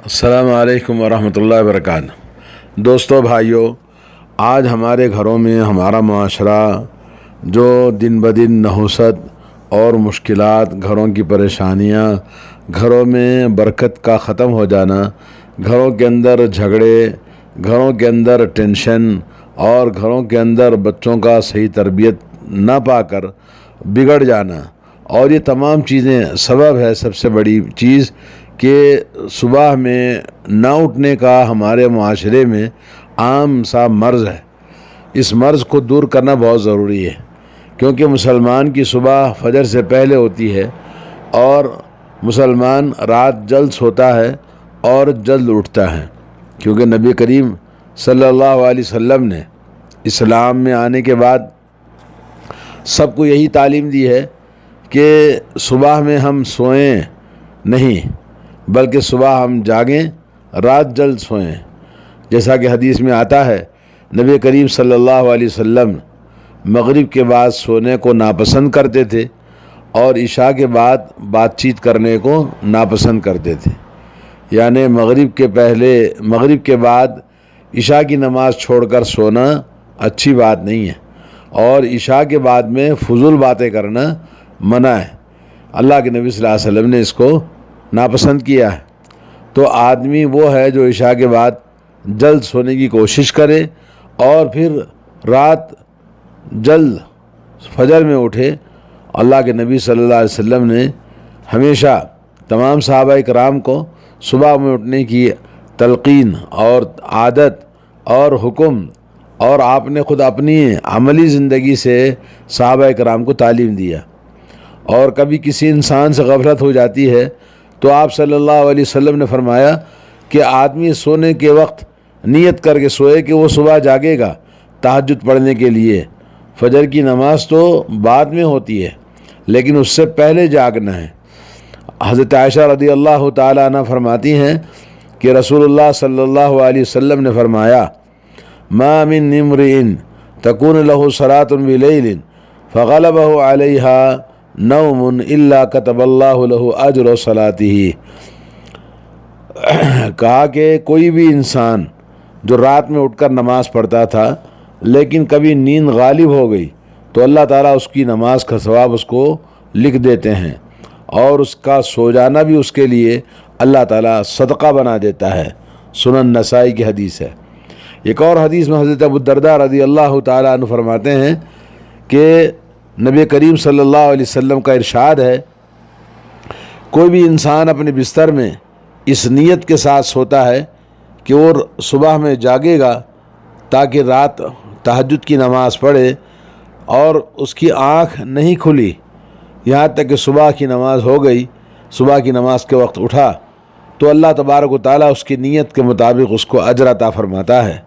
السلام علیکم ورحمۃ اللہ وبرکاتہ۔ دوستو بھائیو، آج ہمارے گھروں میں ہمارا معاشرہ جو دن بدن نحوست اور مشکلات، گھروں کی پریشانیاں، گھروں میں برکت کا ختم ہو جانا، گھروں کے اندر جھگڑے، گھروں کے اندر ٹینشن اور گھروں کے اندر بچوں کا صحیح تربیت نہ پا کر بگڑ جانا، اور یہ تمام چیزیں سبب ہے، سب سے بڑی چیز کہ صبح میں نہ اٹھنے کا ہمارے معاشرے میں عام سا مرض ہے۔ اس مرض کو دور کرنا بہت ضروری ہے، کیونکہ مسلمان کی صبح فجر سے پہلے ہوتی ہے اور مسلمان رات جلد سوتا ہے اور جلد اٹھتا ہے، کیونکہ نبی کریم صلی اللہ علیہ وسلم نے اسلام میں آنے کے بعد سب کو یہی تعلیم دی ہے کہ صبح میں ہم سوئیں نہیں، بلکہ صبح ہم جاگیں، رات جلد سوئیں۔ جیسا کہ حدیث میں آتا ہے، نبی کریم صلی اللہ علیہ وسلم مغرب کے بعد سونے کو ناپسند کرتے تھے اور عشاء کے بعد بات چیت کرنے کو ناپسند کرتے تھے، یعنی مغرب کے بعد عشاء کی نماز چھوڑ کر سونا اچھی بات نہیں ہے، اور عشاء کے بعد میں فضول باتیں کرنا منع ہے۔ اللہ کے نبی صلی اللہ علیہ وسلم نے اس کو ناپسند کیا ہے۔ تو آدمی وہ ہے جو عشاء کے بعد جلد سونے کی کوشش کرے اور پھر رات جلد فجر میں اٹھے۔ اللہ کے نبی صلی اللہ علیہ وسلم نے ہمیشہ تمام صحابہ کرام کو صبح میں اٹھنے کی تلقین اور عادت اور حکم، اور آپ نے خود اپنی عملی زندگی سے صحابہ کرام کو تعلیم دیا۔ اور کبھی کسی انسان سے غفلت ہو جاتی ہے تو آپ صلی اللہ علیہ وسلم نے فرمایا کہ آدمی سونے کے وقت نیت کر کے سوئے کہ وہ صبح جاگے گا تہجد پڑھنے کے لیے۔ فجر کی نماز تو بعد میں ہوتی ہے، لیکن اس سے پہلے جاگنا ہے۔ حضرت عائشہ رضی اللہ تعالیٰ عنہ فرماتی ہیں کہ رسول اللہ صلی اللہ علیہ وسلم نے فرمایا، ما من امرئ تکون له صلاۃ بلیل فغلبہ علیہا نوم الا کتب اللہ له اجر صلاتہ۔ کہا کہ کوئی بھی انسان جو رات میں اٹھ کر نماز پڑھتا تھا لیکن کبھی نیند غالب ہو گئی تو اللہ تعالیٰ اس کی نماز کا ثواب اس کو لکھ دیتے ہیں، اور اس کا سو جانا بھی اس کے لیے اللہ تعالیٰ صدقہ بنا دیتا ہے۔ سنن نسائی کی حدیث ہے۔ ایک اور حدیث میں حضرت ابو الدرداء رضی اللہ تعالیٰ عنہ فرماتے ہیں کہ نبی کریم صلی اللہ علیہ وسلم کا ارشاد ہے، کوئی بھی انسان اپنے بستر میں اس نیت کے ساتھ سوتا ہے کہ وہ صبح میں جاگے گا تاکہ رات تہجد کی نماز پڑھے، اور اس کی آنکھ نہیں کھلی یہاں تک کہ صبح کی نماز ہو گئی، صبح کی نماز کے وقت اٹھا، تو اللہ تبارک و تعالیٰ اس کی نیت کے مطابق اس کو اجر عطا فرماتا ہے،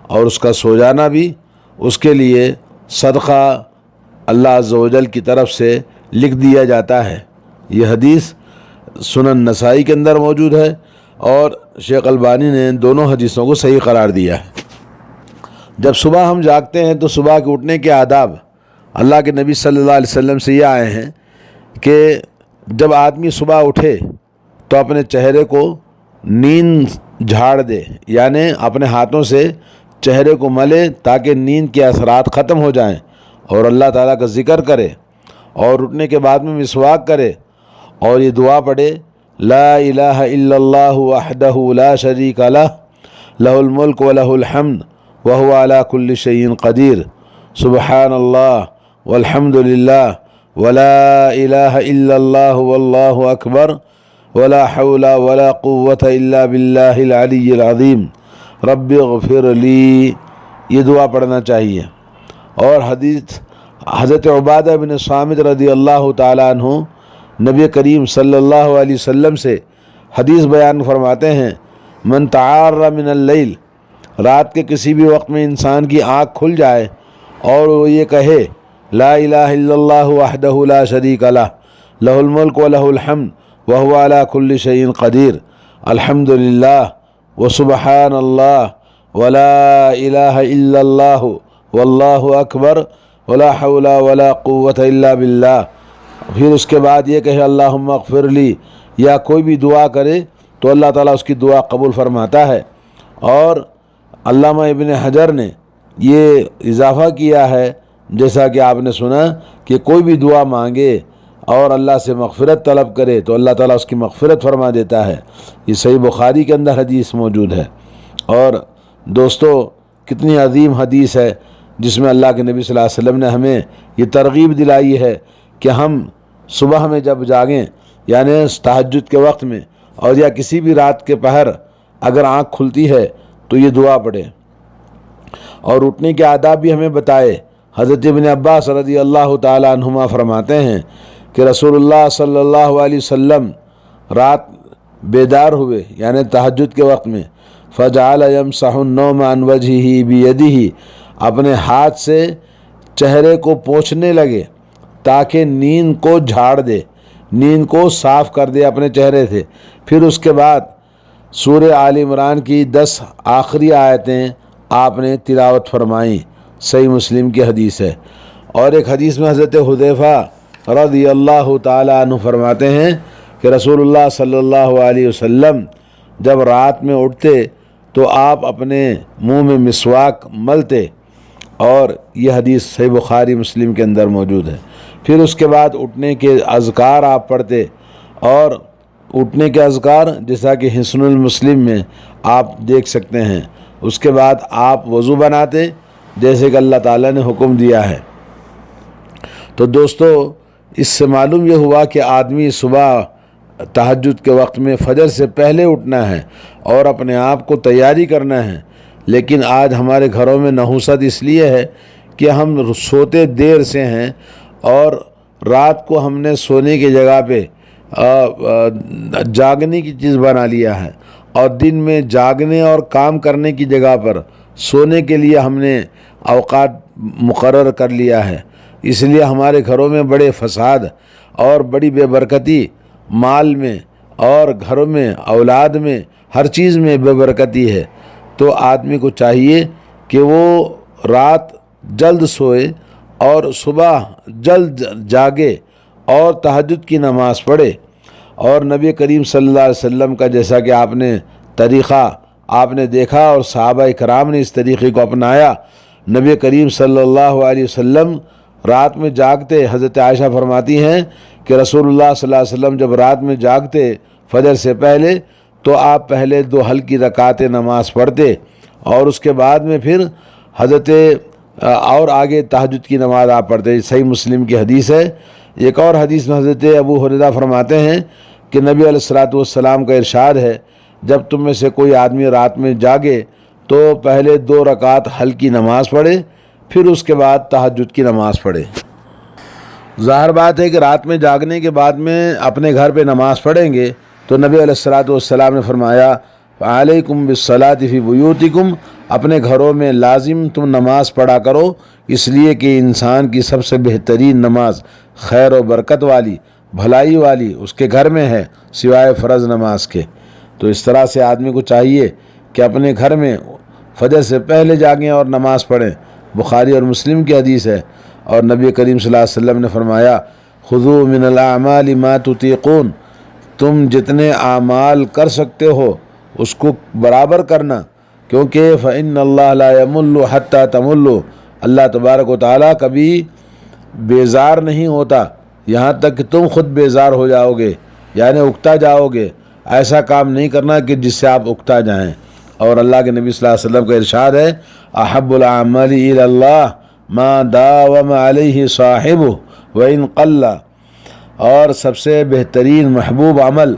اور اس کا سو جانا بھی اس کے لیے صدقہ اللہ عز و جل کی طرف سے لکھ دیا جاتا ہے۔ یہ حدیث سنن نسائی کے اندر موجود ہے، اور شیخ البانی نے دونوں حدیثوں کو صحیح قرار دیا ہے۔ جب صبح ہم جاگتے ہیں تو صبح کے اٹھنے کے آداب اللہ کے نبی صلی اللہ علیہ وسلم سے یہ آئے ہیں کہ جب آدمی صبح اٹھے تو اپنے چہرے کو نیند جھاڑ دے، یعنی اپنے ہاتھوں سے چہرے کو ملے تاکہ نیند کے اثرات ختم ہو جائیں، اور اللہ تعالیٰ کا ذکر کرے، اور اٹھنے کے بعد میں مسواک کرے، اور یہ دعا پڑھے، لا الہ الا اللہ وحدہ لا شریک لہ لہ الملک ولہ الحمد وہو علی کل شیء قدیر، سبحان اللہ والحمد للہ ولا الہ الا اللہ واللہ اکبر ولا حول ولا قوة الا باللہ العلی العظیم رب اغفر لی۔ یہ دعا پڑھنا چاہیے۔ اور حضرت عبادہ بن صامت رضی اللہ تعالیٰ عنہ نبی کریم صلی اللہ علیہ وسلم سے حدیث بیان فرماتے ہیں، من تعار من اللیل، رات کے کسی بھی وقت میں انسان کی آنکھ کھل جائے اور وہ یہ کہے، لا الہ الا اللہ وحدہ لا شریک لہ لہ الملک ولہ الحمد وہو علی کل شیء قدیر، الحمد للہ وسبحان اللہ ولا الہ الا اللہ واللہ اکبر ولا حول ولا قوة الا باللہ، پھر اس کے بعد یہ کہے اللہم اغفر لی، یا کوئی بھی دعا کرے تو اللہ تعالیٰ اس کی دعا قبول فرماتا ہے۔ اور علامہ ابن حجر نے یہ اضافہ کیا ہے، جیسا کہ آپ نے سنا کہ کوئی بھی دعا مانگے اور اللہ سے مغفرت طلب کرے تو اللہ تعالیٰ اس کی مغفرت فرما دیتا ہے۔ یہ صحیح بخاری کے اندر حدیث موجود ہے۔ اور دوستو، کتنی عظیم حدیث ہے جس میں اللہ کے نبی صلی اللہ علیہ وسلم نے ہمیں یہ ترغیب دلائی ہے کہ ہم صبح میں جب جاگیں، یعنی تہجد کے وقت میں، اور یا کسی بھی رات کے پہر اگر آنکھ کھلتی ہے تو یہ دعا پڑھیں۔ اور اٹھنے کے آداب بھی ہمیں بتائے۔ حضرت ابن عباس رضی اللہ تعالی عنہما فرماتے ہیں کہ رسول اللہ صلی اللہ علیہ وسلم رات بیدار ہوئے، یعنی تہجد کے وقت میں، فجعل یمسح النوم عن وجهه بیدہ، اپنے ہاتھ سے چہرے کو پوچھنے لگے تاکہ نیند کو جھاڑ دے، نیند کو صاف کر دے اپنے چہرے سے۔ پھر اس کے بعد سورہ آل عمران کی 10 آخری آیتیں آپ نے تلاوت فرمائیں۔ صحیح مسلم کی حدیث ہے۔ اور ایک حدیث میں حضرت حذیفہ رضی اللہ تعالی عنہ فرماتے ہیں کہ رسول اللہ صلی اللہ علیہ وسلم جب رات میں اٹھتے تو آپ اپنے منہ میں مسواک ملتے، اور یہ حدیث صحیح بخاری مسلم کے اندر موجود ہے۔ پھر اس کے بعد اٹھنے کے اذکار آپ پڑھتے، اور اٹھنے کے اذکار جیسا کہ حصن المسلم میں آپ دیکھ سکتے ہیں۔ اس کے بعد آپ وضو بناتے جیسے کہ اللہ تعالیٰ نے حکم دیا ہے۔ تو دوستو، اس سے معلوم یہ ہوا کہ آدمی صبح تہجد کے وقت میں فجر سے پہلے اٹھنا ہے اور اپنے آپ کو تیاری کرنا ہے۔ لیکن آج ہمارے گھروں میں نحوست اس لیے ہے کہ ہم سوتے دیر سے ہیں، اور رات کو ہم نے سونے کی جگہ پہ جاگنے کی چیز بنا لیا ہے، اور دن میں جاگنے اور کام کرنے کی جگہ پر سونے کے لیے ہم نے اوقات مقرر کر لیا ہے۔ اس لیے ہمارے گھروں میں بڑے فساد اور بڑی بے برکتی، مال میں اور گھروں میں، اولاد میں، ہر چیز میں بے برکتی ہے۔ تو آدمی کو چاہیے کہ وہ رات جلد سوئے اور صبح جلد جاگے اور تہجد کی نماز پڑھے۔ اور نبی کریم صلی اللہ علیہ وسلم کا جیسا کہ آپ نے طریقہ آپ نے دیکھا اور صحابہ کرام نے اس طریقے کو اپنایا۔ نبی کریم صلی اللہ علیہ وسلم رات میں جاگتے۔ حضرت عائشہ فرماتی ہیں کہ رسول اللہ صلی اللہ علیہ وسلم جب رات میں جاگتے فجر سے پہلے تو آپ پہلے 2 ہلکی رکعتیں نماز پڑھتے، اور اس کے بعد میں پھر اور آگے تہجد کی نماز آپ پڑھتے۔ صحیح مسلم کی حدیث ہے۔ ایک اور حدیث میں حضرت ابو ہریرہ فرماتے ہیں کہ نبی علیہ الصلوۃ والسلام کا ارشاد ہے، جب تم میں سے کوئی آدمی رات میں جاگے تو پہلے 2 رکعت ہلکی نماز پڑھے، پھر اس کے بعد تہجد کی نماز پڑھے۔ ظاہر بات ہے کہ رات میں جاگنے کے بعد میں اپنے گھر پہ نماز پڑھیں گے تو نبی علیہ الصلوۃ والسلام نے فرمایا علیکم بالصلاۃ فی بیوتکم، اپنے گھروں میں لازم تم نماز پڑھا کرو، اس لیے کہ انسان کی سب سے بہترین نماز خیر و برکت والی، بھلائی والی اس کے گھر میں ہے سوائے فرض نماز کے۔ تو اس طرح سے آدمی کو چاہیے کہ اپنے گھر میں فجر سے پہلے جاگیں اور نماز پڑھیں۔ بخاری اور مسلم کی حدیث ہے۔ اور نبی کریم صلی اللہ علیہ وسلم نے فرمایا خذوا من الاعمال ما تطیقون، تم جتنے اعمال کر سکتے ہو اس کو برابر کرنا، کیونکہ فإن اللہ لا یمل حتی تملوا، اللہ تبارک و تعالیٰ کبھی بیزار نہیں ہوتا یہاں تک کہ تم خود بیزار ہو جاؤ گے، یعنی اکتا جاؤ گے۔ ایسا کام نہیں کرنا کہ جس سے آپ اکتا جائیں۔ اور اللہ کے نبی صلی اللہ علیہ وسلم کا ارشاد ہے احب الاعمال الی اللہ ما داوم علیہ صاحبہ وان قل، اور سب سے بہترین محبوب عمل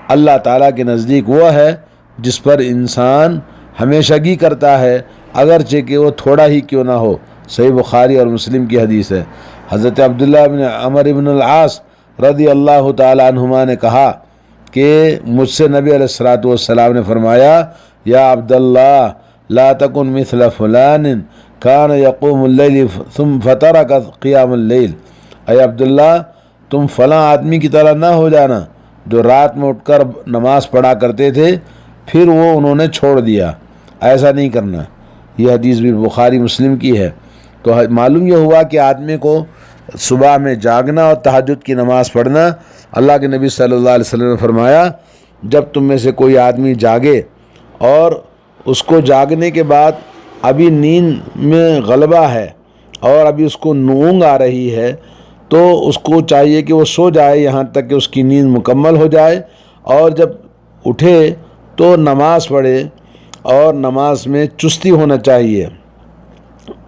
اللہ تعالیٰ کے نزدیک وہ ہے جس پر انسان ہمیشگی کرتا ہے، اگرچہ کہ وہ تھوڑا ہی کیوں نہ ہو۔ صحیح بخاری اور مسلم کی حدیث ہے۔ حضرت عبداللہ بن عمر بن العاص رضی اللہ تعالی عنہما نے کہا کہ مجھ سے نبی علیہ الصلوۃ والسلام نے فرمایا یا عبداللہ لا تکن مثل فلان کان یقوم اللیل ثم فترک قیام اللیل، اے عبداللہ تم فلاں آدمی کی طرح نہ ہو جانا جو رات میں اٹھ کر نماز پڑھا کرتے تھے پھر وہ انہوں نے چھوڑ دیا، ایسا نہیں کرنا۔ یہ حدیث بھی بخاری مسلم کی ہے۔ تو معلوم یہ ہوا کہ آدمی کو صبح میں جاگنا اور تہجد کی نماز پڑھنا، اللہ کے نبی صلی اللہ علیہ وسلم نے فرمایا جب تم میں سے کوئی آدمی جاگے اور اس کو جاگنے کے بعد ابھی نیند میں غلبہ ہے اور ابھی اس کو اونگ آ رہی ہے تو اس کو چاہیے کہ وہ سو جائے یہاں تک کہ اس کی نیند مکمل ہو جائے، اور جب اٹھے تو نماز پڑھے، اور نماز میں چستی ہونا چاہیے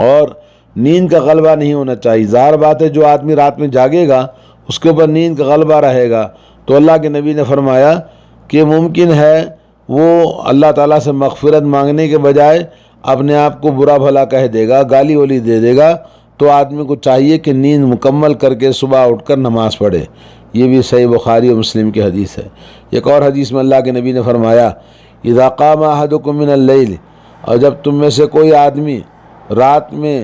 اور نیند کا غلبہ نہیں ہونا چاہیے۔ ظاہر بات ہے جو آدمی رات میں جاگے گا اس کے اوپر نیند کا غلبہ رہے گا، تو اللہ کے نبی نے فرمایا کہ ممکن ہے وہ اللہ تعالیٰ سے مغفرت مانگنے کے بجائے اپنے آپ کو برا بھلا کہہ دے گا، گالی ولی دے دے گا۔ تو آدمی کو چاہیے کہ نیند مکمل کر کے صبح اٹھ کر نماز پڑھے۔ یہ بھی صحیح بخاری و مسلم کی حدیث ہے۔ ایک اور حدیث میں اللہ کے نبی نے فرمایا اذا قام احدکم من اللیل، اور جب تم میں سے کوئی آدمی رات میں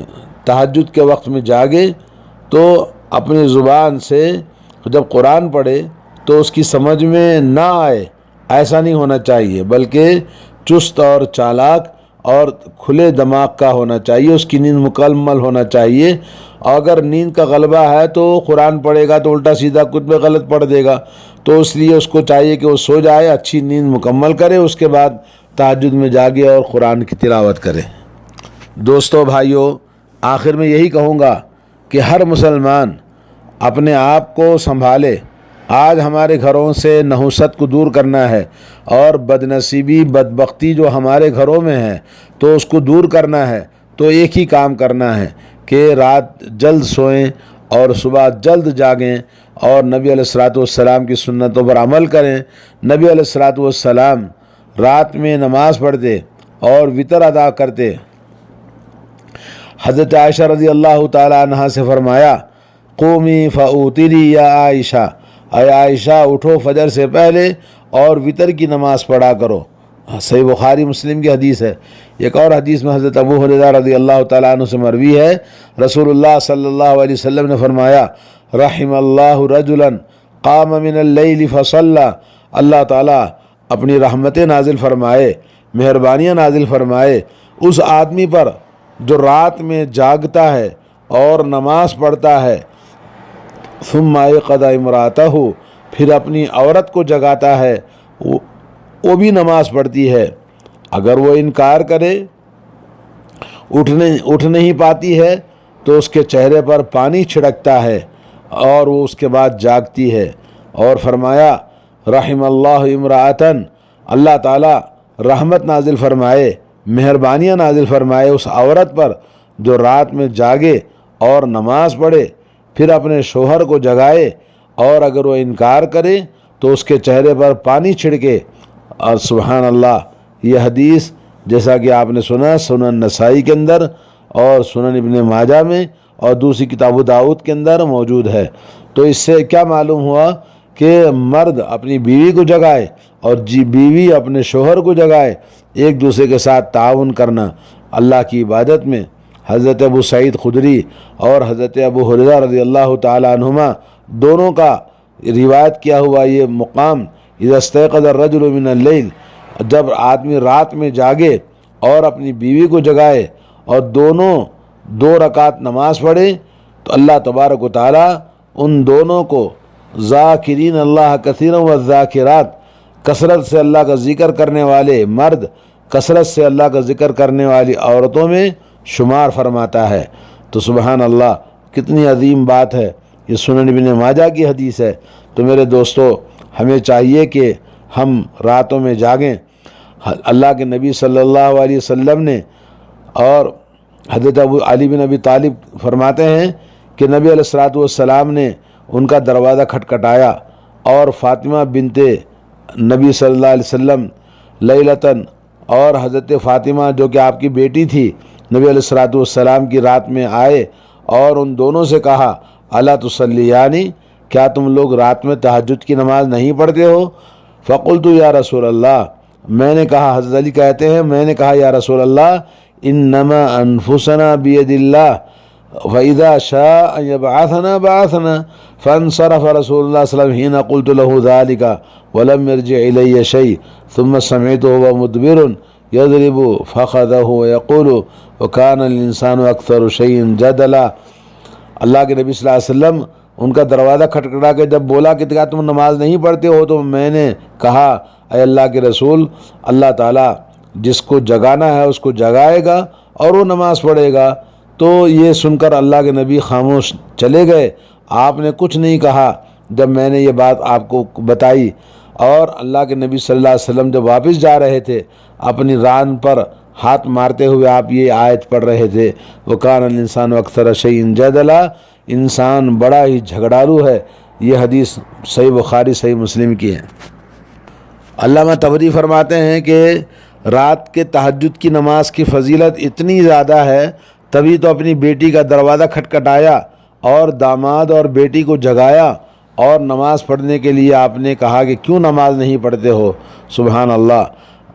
تہجد کے وقت میں جاگے تو اپنی زبان سے جب قرآن پڑھے تو اس کی سمجھ میں نہ آئے، ایسا نہیں ہونا چاہیے، بلکہ چست اور چالاک اور کھلے دماغ کا ہونا چاہیے، اس کی نیند مکمل ہونا چاہیے۔ اور اگر نیند کا غلبہ ہے تو قرآن پڑھے گا تو الٹا سیدھا کچھ بھی غلط پڑھ دے گا، تو اس لیے اس کو چاہیے کہ وہ سو جائے، اچھی نیند مکمل کرے، اس کے بعد تہجد میں جاگے اور قرآن کی تلاوت کرے۔ دوستو بھائیو، آخر میں یہی کہوں گا کہ ہر مسلمان اپنے آپ کو سنبھالے۔ آج ہمارے گھروں سے نحوست کو دور کرنا ہے، اور بدنصیبی بدبختی جو ہمارے گھروں میں ہے تو اس کو دور کرنا ہے، تو ایک ہی کام کرنا ہے کہ رات جلد سوئیں اور صبح جلد جاگیں، اور نبی علیہ الصلوۃ والسلام کی سنتوں پر عمل کریں۔ نبی علیہ الصلوۃ والسلام رات میں نماز پڑھتے اور وتر ادا کرتے۔ حضرت عائشہ رضی اللہ تعالی عنہا سے فرمایا قومی فاوتری یا عائشہ، اے عائشہ اٹھو فجر سے پہلے اور وتر کی نماز پڑھا کرو۔ صحیح بخاری مسلم کی حدیث ہے۔ ایک اور حدیث میں حضرت ابو ہریرہ رضی اللہ تعالیٰ عنہ سے مروی ہے، رسول اللہ صلی اللہ علیہ وسلم نے فرمایا رحم اللہ رجلا قام من اللیل فصلی، اللہ تعالیٰ اپنی رحمتیں نازل فرمائے، مہربانیاں نازل فرمائے اس آدمی پر جو رات میں جاگتا ہے اور نماز پڑھتا ہے، ثم ایقظ امرأتہ، پھر اپنی عورت کو جگاتا ہے، وہ بھی نماز پڑھتی ہے، اگر وہ انکار کرے، اٹھ نہیں پاتی ہے تو اس کے چہرے پر پانی چھڑکتا ہے اور وہ اس کے بعد جاگتی ہے۔ اور فرمایا رحم اللہ امرأتن، اللہ تعالیٰ رحمت نازل فرمائے، مہربانیاں نازل فرمائے اس عورت پر جو رات میں جاگے اور نماز پڑھے، پھر اپنے شوہر کو جگائے، اور اگر وہ انکار کرے تو اس کے چہرے پر پانی چھڑکے۔ اور سبحان اللہ، یہ حدیث جیسا کہ آپ نے سنا سنن نسائی کے اندر اور سنن ابن ماجہ میں اور دوسری کتاب داؤد کے اندر موجود ہے۔ تو اس سے کیا معلوم ہوا کہ مرد اپنی بیوی کو جگائے اور بیوی اپنے شوہر کو جگائے، ایک دوسرے کے ساتھ تعاون کرنا اللہ کی عبادت میں۔ حضرت ابو سعید خدری اور حضرت ابو ہریرہ رضی اللہ تعالیٰ عنہما دونوں کا روایت کیا ہوا یہ مقام، اذا استيقظ الرجل من اللیل، جب آدمی رات میں جاگے اور اپنی بیوی کو جگائے اور دونوں 2 رکعت نماز پڑھے، تو اللہ تبارک و تعالیٰ ان دونوں کو ذاکرین اللہ کثیرا والذاکرات، کثرت سے اللہ کا ذکر کرنے والے مرد، کثرت سے اللہ کا ذکر کرنے والی عورتوں میں شمار فرماتا ہے۔ تو سبحان اللہ، کتنی عظیم بات ہے، یہ سنن ابن ماجہ کی حدیث ہے۔ تو میرے دوستو، ہمیں چاہیے کہ ہم راتوں میں جاگیں۔ اللہ کے نبی صلی اللہ علیہ وسلم نے اور حضرت ابو علی بن ابی طالب فرماتے ہیں کہ نبی علیہ الصلوۃ والسلام نے ان کا دروازہ کھٹکھٹایا، اور فاطمہ بنت نبی صلی اللہ علیہ وسلم لیلتاً، اور حضرت فاطمہ جو کہ آپ کی بیٹی تھی نبی علیہ الصلوۃ والسلام کی رات میں آئے اور ان دونوں سے کہا الا تصلیانی، کیا تم لوگ رات میں تہجد کی نماز نہیں پڑھتے ہو؟ فقلت یا رسول اللہ، میں نے کہا، حضرت علی کہتے ہیں میں نے کہا یا رسول اللہ انما انفسنا بید اللہ فاذا شاء ان يبعثنا بعثنا، فانصرف رسول اللہ صلی اللہ علیہ وسلم حين قلت له ذلك ولم يرجع الي شيء ثم سمعته وهو مدبر يضرب فخذه ويقول وكان الانسان اکثر شيء جدلا۔ اللہ کے نبی صلی اللہ علیہ وسلم ان کا دروازہ کھٹکھٹا کے جب بولا کہ کیا تم نماز نہیں پڑھتے ہو، تو میں نے کہا اے اللہ کے رسول، اللہ تعالیٰ جس کو جگانا ہے اس کو جگائے گا اور وہ نماز پڑھے گا۔ تو یہ سن کر اللہ کے نبی خاموش چلے گئے، آپ نے کچھ نہیں کہا جب میں نے یہ بات آپ کو بتائی۔ اور اللہ کے نبی صلی اللہ علیہ وسلم جب واپس جا رہے تھے، اپنی ران پر ہاتھ مارتے ہوئے آپ یہ آیت پڑھ رہے تھے، وَكَانَ الْإِنسَانُ أَكْثَرَ شَيْءٍ جَدَلًا، انسان بڑا ہی جھگڑالو ہے۔ یہ حدیث صحیح بخاری صحیح مسلم کی ہے۔ علامہ طبری فرماتے ہیں کہ رات کے تہجد کی نماز کی فضیلت اتنی زیادہ ہے، تبھی تو اپنی بیٹی کا دروازہ کھٹکھٹایا اور داماد اور بیٹی کو جگایا اور نماز پڑھنے کے لیے آپ نے کہا کہ کیوں نماز نہیں پڑھتے ہو۔ سبحان اللہ،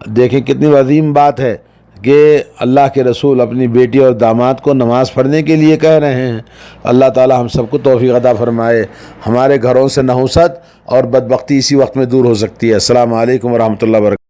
دیکھیں کتنی عظیم بات ہے کہ اللہ کے رسول اپنی بیٹی اور داماد کو نماز پڑھنے کے لیے کہہ رہے ہیں۔ اللہ تعالی ہم سب کو توفیق عطا فرمائے۔ ہمارے گھروں سے نحوست اور بدبختی اسی وقت میں دور ہو سکتی ہے۔ السلام علیکم ورحمۃ اللہ وبرکاتہ۔